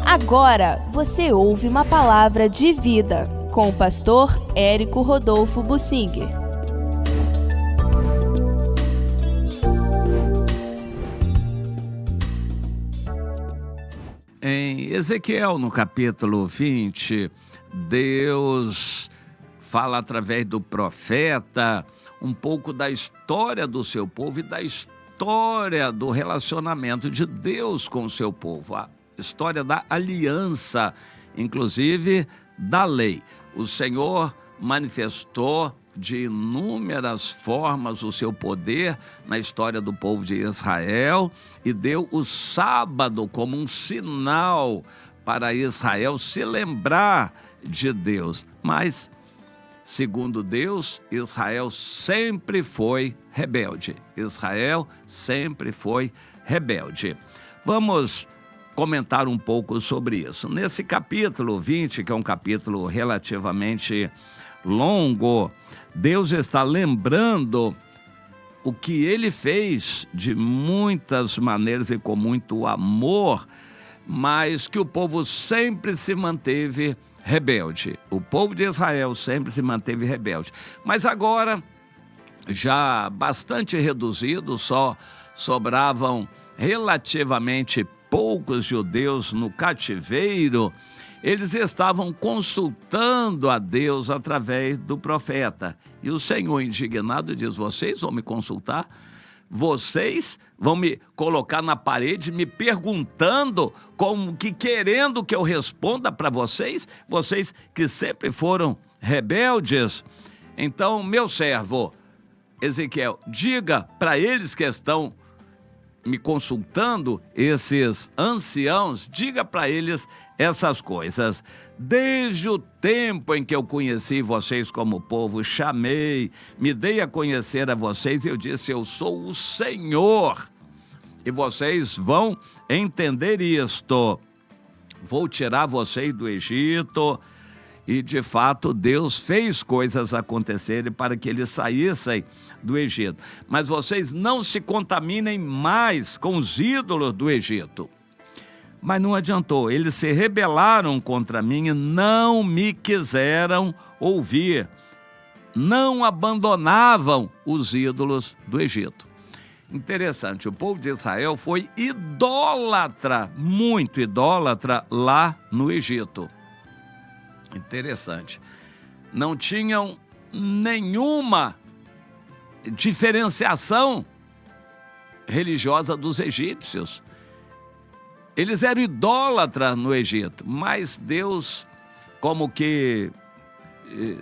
Agora você ouve uma palavra de vida com o pastor Érico Rodolfo Bussinger. Em Ezequiel, no capítulo 20, Deus fala através do profeta um pouco da história do seu povo e da história do relacionamento de Deus com o seu povo, a história da aliança, inclusive da lei. O Senhor manifestou de inúmeras formas o seu poder na história do povo de Israel e deu o sábado como um sinal para Israel se lembrar de Deus. Mas, segundo Deus, Israel sempre foi rebelde. Israel sempre foi rebelde. Vamos comentar um pouco sobre isso. Nesse capítulo 20, que é um capítulo relativamente longo, Deus está lembrando o que ele fez de muitas maneiras e com muito amor, mas que o povo sempre se manteve rebelde. O povo de Israel sempre se manteve rebelde. Mas agora, já bastante reduzido, só sobravam relativamente poucos judeus no cativeiro, eles estavam consultando a Deus através do profeta. E o Senhor, indignado, diz: vocês vão me consultar? Vocês vão me colocar na parede me perguntando, como que querendo que eu responda para vocês? Vocês que sempre foram rebeldes. Então, meu servo Ezequiel, diga para eles que estão me consultando, esses anciãos, diga para eles essas coisas. Desde o tempo em que eu conheci vocês como povo, chamei, me dei a conhecer a vocês e eu disse: eu sou o Senhor. E vocês vão entender isto. Vou tirar vocês do Egito. E, de fato, Deus fez coisas acontecerem para que eles saíssem do Egito. Mas vocês não se contaminem mais com os ídolos do Egito. Mas não adiantou, eles se rebelaram contra mim e não me quiseram ouvir. Não abandonavam os ídolos do Egito. Interessante, o povo de Israel foi idólatra, muito idólatra lá no Egito. Interessante. Não tinham nenhuma diferenciação religiosa dos egípcios. Eles eram idólatras no Egito, mas Deus, como que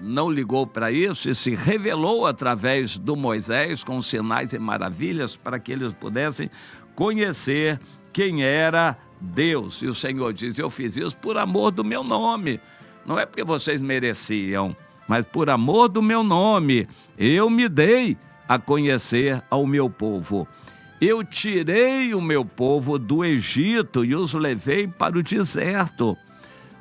não ligou para isso e se revelou através do Moisés com sinais e maravilhas para que eles pudessem conhecer quem era Deus. E o Senhor diz: eu fiz isso por amor do meu nome. Não é porque vocês mereciam, mas por amor do meu nome, eu me dei a conhecer ao meu povo. Eu tirei o meu povo do Egito e os levei para o deserto.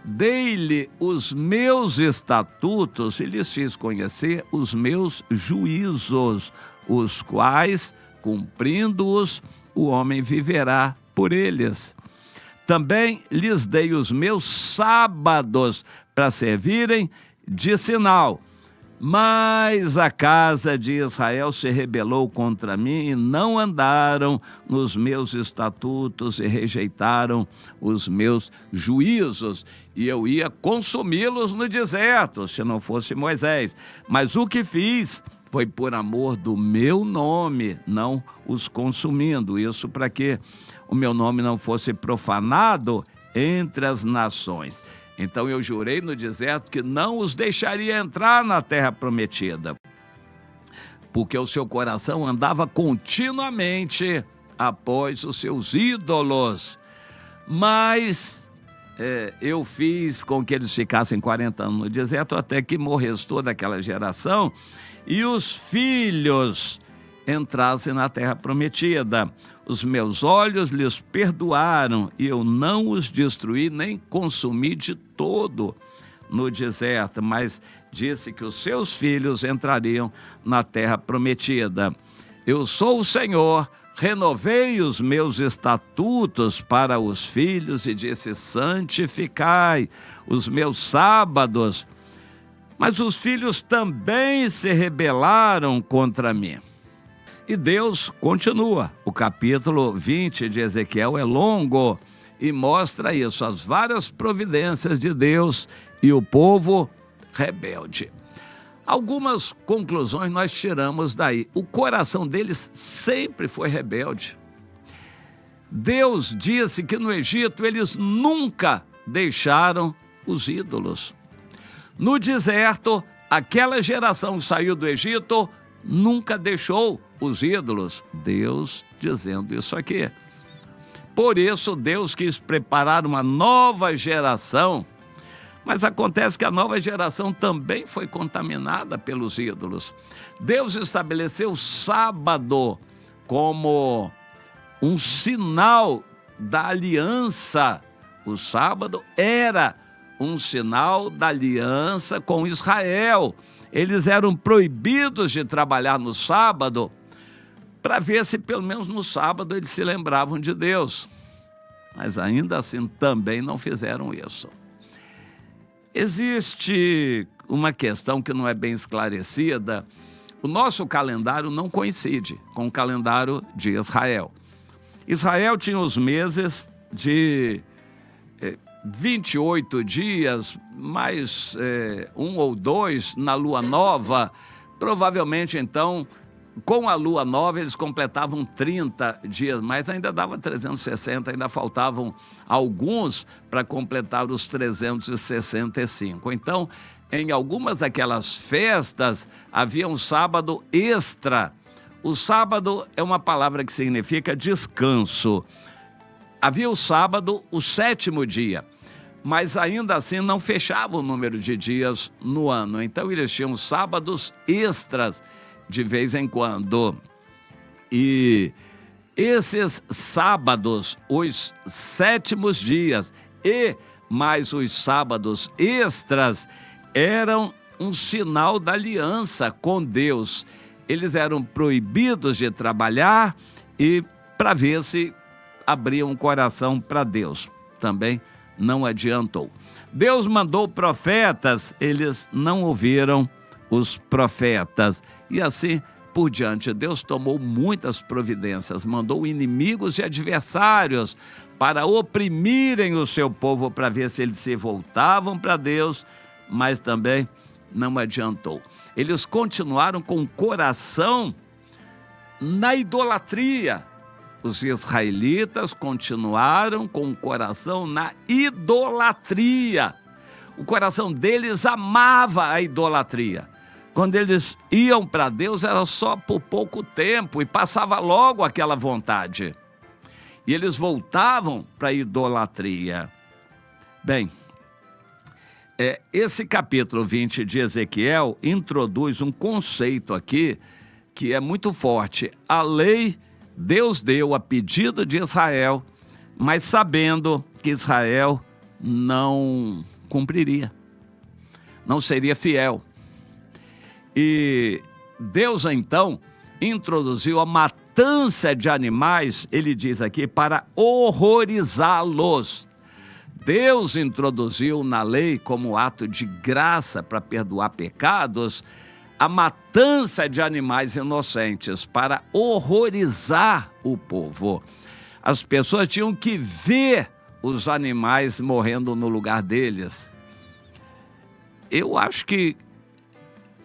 Dei-lhe os meus estatutos e lhes fiz conhecer os meus juízos, os quais, cumprindo-os, o homem viverá por eles. Também lhes dei os meus sábados para servirem de sinal. Mas a casa de Israel se rebelou contra mim e não andaram nos meus estatutos e rejeitaram os meus juízos. E eu ia consumi-los no deserto, se não fosse Moisés. Mas o que fiz foi por amor do meu nome, não os consumindo. Isso para que o meu nome não fosse profanado entre as nações. Então eu jurei no deserto que não os deixaria entrar na terra prometida, porque o seu coração andava continuamente após os seus ídolos. Mas eu fiz com que eles ficassem 40 anos no deserto, até que morresse toda aquela geração e os filhos entrassem na terra prometida. Os meus olhos lhes perdoaram e eu não os destruí nem consumi de todo no deserto, mas disse que os seus filhos entrariam na terra prometida. Eu sou o Senhor, renovei os meus estatutos para os filhos e disse: santificai os meus sábados. Mas os filhos também se rebelaram contra mim. E Deus continua. O capítulo 20 de Ezequiel é longo e mostra isso, as várias providências de Deus e o povo rebelde. Algumas conclusões nós tiramos daí. O coração deles sempre foi rebelde. Deus disse que no Egito eles nunca deixaram os ídolos. No deserto, aquela geração que saiu do Egito nunca deixou os ídolos. Deus dizendo isso aqui. Por isso, Deus quis preparar uma nova geração. Mas acontece que a nova geração também foi contaminada pelos ídolos. Deus estabeleceu o sábado como um sinal da aliança. O sábado era um sinal da aliança com Israel. Eles eram proibidos de trabalhar no sábado para ver se pelo menos no sábado eles se lembravam de Deus. Mas ainda assim também não fizeram isso. Existe uma questão que não é bem esclarecida. O nosso calendário não coincide com o calendário de Israel. Israel tinha os meses de 28 dias, mais um ou dois na lua nova. Provavelmente, então, com a lua nova, eles completavam 30 dias, mas ainda dava 360, ainda faltavam alguns para completar os 365. Então, em algumas daquelas festas, havia um sábado extra. O sábado é uma palavra que significa descanso. Havia o sábado, o 7º dia, mas ainda assim não fechava o número de dias no ano. Então, eles tinham sábados extras de vez em quando. E esses sábados, os 7º dias e mais os sábados extras, eram um sinal da aliança com Deus. Eles eram proibidos de trabalhar e para ver se abriam o coração para Deus. Também não adiantou. Deus mandou profetas, eles não ouviram os profetas. E assim por diante. Deus tomou muitas providências, mandou inimigos e adversários para oprimirem o seu povo, para ver se eles se voltavam para Deus, mas também não adiantou. Eles continuaram com o coração na idolatria. Os israelitas continuaram com o coração na idolatria. O coração deles amava a idolatria. Quando eles iam para Deus, era só por pouco tempo e passava logo aquela vontade. E eles voltavam para a idolatria. Bem, esse capítulo 20 de Ezequiel introduz um conceito aqui que é muito forte. A lei Deus deu a pedido de Israel, mas sabendo que Israel não cumpriria, não seria fiel. E Deus, então, introduziu a matança de animais, ele diz aqui, para horrorizá-los. Deus introduziu na lei, como ato de graça para perdoar pecados, a matança de animais inocentes para horrorizar o povo. As pessoas tinham que ver os animais morrendo no lugar deles. Eu acho que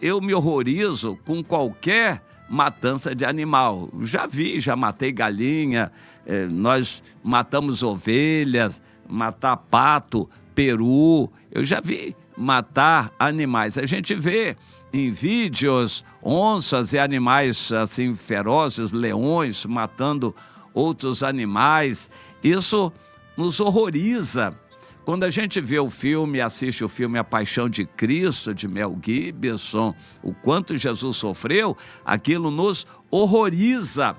eu me horrorizo com qualquer matança de animal. Já matei galinha, nós matamos ovelhas, matar pato, peru. Eu já vi matar animais. A gente vê em vídeos onças e animais assim ferozes, leões matando outros animais. Isso nos horroriza. Quando a gente vê o filme, assiste o filme A Paixão de Cristo, de Mel Gibson, o quanto Jesus sofreu, aquilo nos horroriza.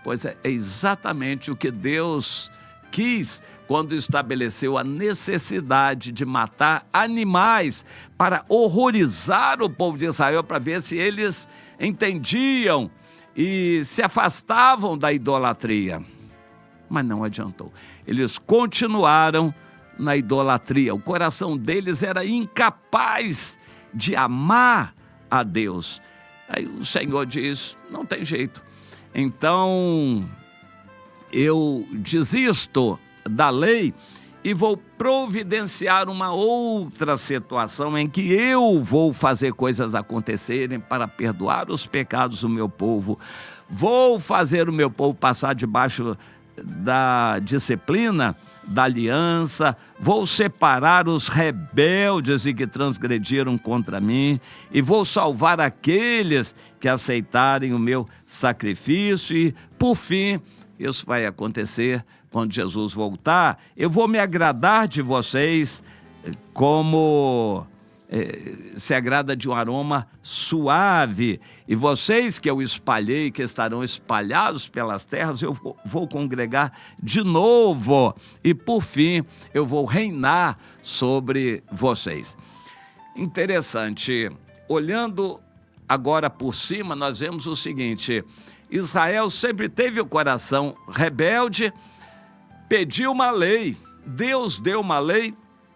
Pois é exatamente o que Deus quis quando estabeleceu a necessidade de matar animais para horrorizar o povo de Israel, para ver se eles entendiam e se afastavam da idolatria. Mas não adiantou. Eles continuaram na idolatria. O coração deles era incapaz de amar a Deus. Aí o Senhor diz, não tem jeito. Então, eu desisto da lei e vou providenciar uma outra situação em que eu vou fazer coisas acontecerem para perdoar os pecados do meu povo. Vou fazer o meu povo passar debaixo da disciplina, da aliança, vou separar os rebeldes e que transgrediram contra mim, e vou salvar aqueles que aceitarem o meu sacrifício, e, por fim, isso vai acontecer quando Jesus voltar. Eu vou me agradar de vocês como se agrada de um aroma suave, e vocês que eu espalhei, que estarão espalhados pelas terras, eu vou congregar de novo, e por fim eu vou reinar sobre vocês. Interessante, olhando agora por cima, nós vemos o seguinte: Israel sempre teve o coração rebelde, pediu uma lei, Deus deu uma lei,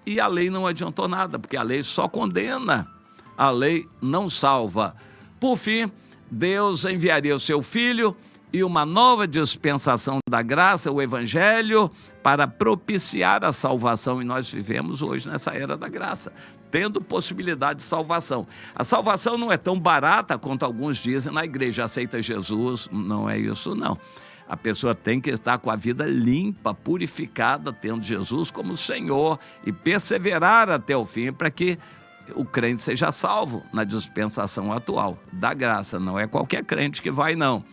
e a lei não adiantou nada, porque a lei só condena, a lei não salva. Por fim, Deus enviaria o seu Filho e uma nova dispensação da graça, o Evangelho, para propiciar a salvação. E nós vivemos hoje nessa era da graça, tendo possibilidade de salvação. A salvação não é tão barata quanto alguns dizem na igreja. Aceita Jesus, não é isso não. A pessoa tem que estar com a vida limpa, purificada, tendo Jesus como Senhor, e perseverar até o fim para que o crente seja salvo na dispensação atual da graça. Não é qualquer crente que vai, não.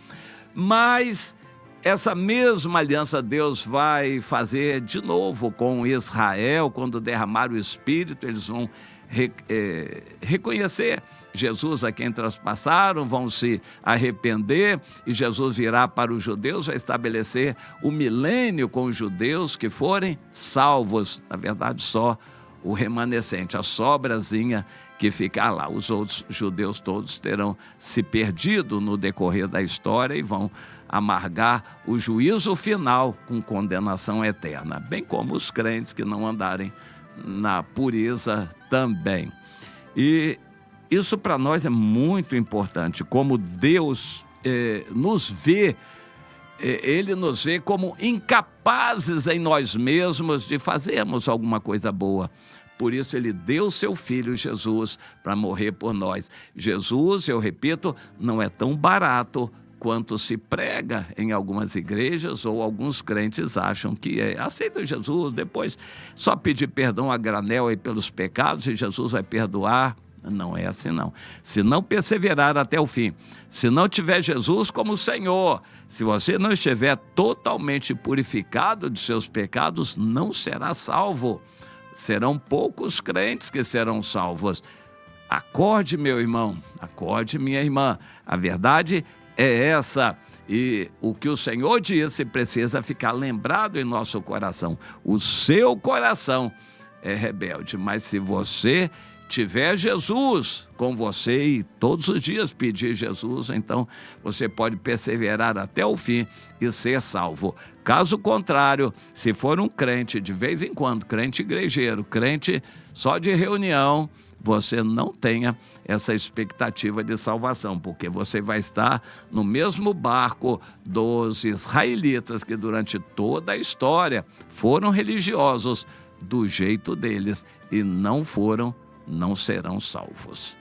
Mas essa mesma aliança Deus vai fazer de novo com Israel. Quando derramar o Espírito, eles vão reconhecer Jesus a quem traspassaram, vão se arrepender, e Jesus virá para os judeus, vai estabelecer o milênio com os judeus que forem salvos. Na verdade, só o remanescente, a sobrazinha que ficar lá. Os outros judeus todos terão se perdido no decorrer da história e vão amargar o juízo final com condenação eterna, bem como os crentes que não andarem na pureza também. E isso para nós é muito importante, como Deus nos vê. Ele nos vê como incapazes em nós mesmos de fazermos alguma coisa boa. Por isso ele deu seu Filho Jesus para morrer por nós. Jesus, eu repito, não é tão barato quanto se prega em algumas igrejas, ou alguns crentes acham que é. Aceita Jesus, depois só pedir perdão a granel aí pelos pecados e Jesus vai perdoar. Não é assim não. Se não perseverar até o fim, se não tiver Jesus como Senhor, se você não estiver totalmente purificado de seus pecados, não será salvo. Serão poucos crentes que serão salvos. Acorde, meu irmão, acorde, minha irmã. A verdade é essa. E o que o Senhor disse precisa ficar lembrado em nosso coração. O seu coração é rebelde, mas se você tiver Jesus com você e todos os dias pedir Jesus, então você pode perseverar até o fim e ser salvo. Caso contrário, se for um crente de vez em quando, crente igrejeiro, crente só de reunião, você não tenha essa expectativa de salvação, porque você vai estar no mesmo barco dos israelitas que durante toda a história foram religiosos do jeito deles e não serão salvos.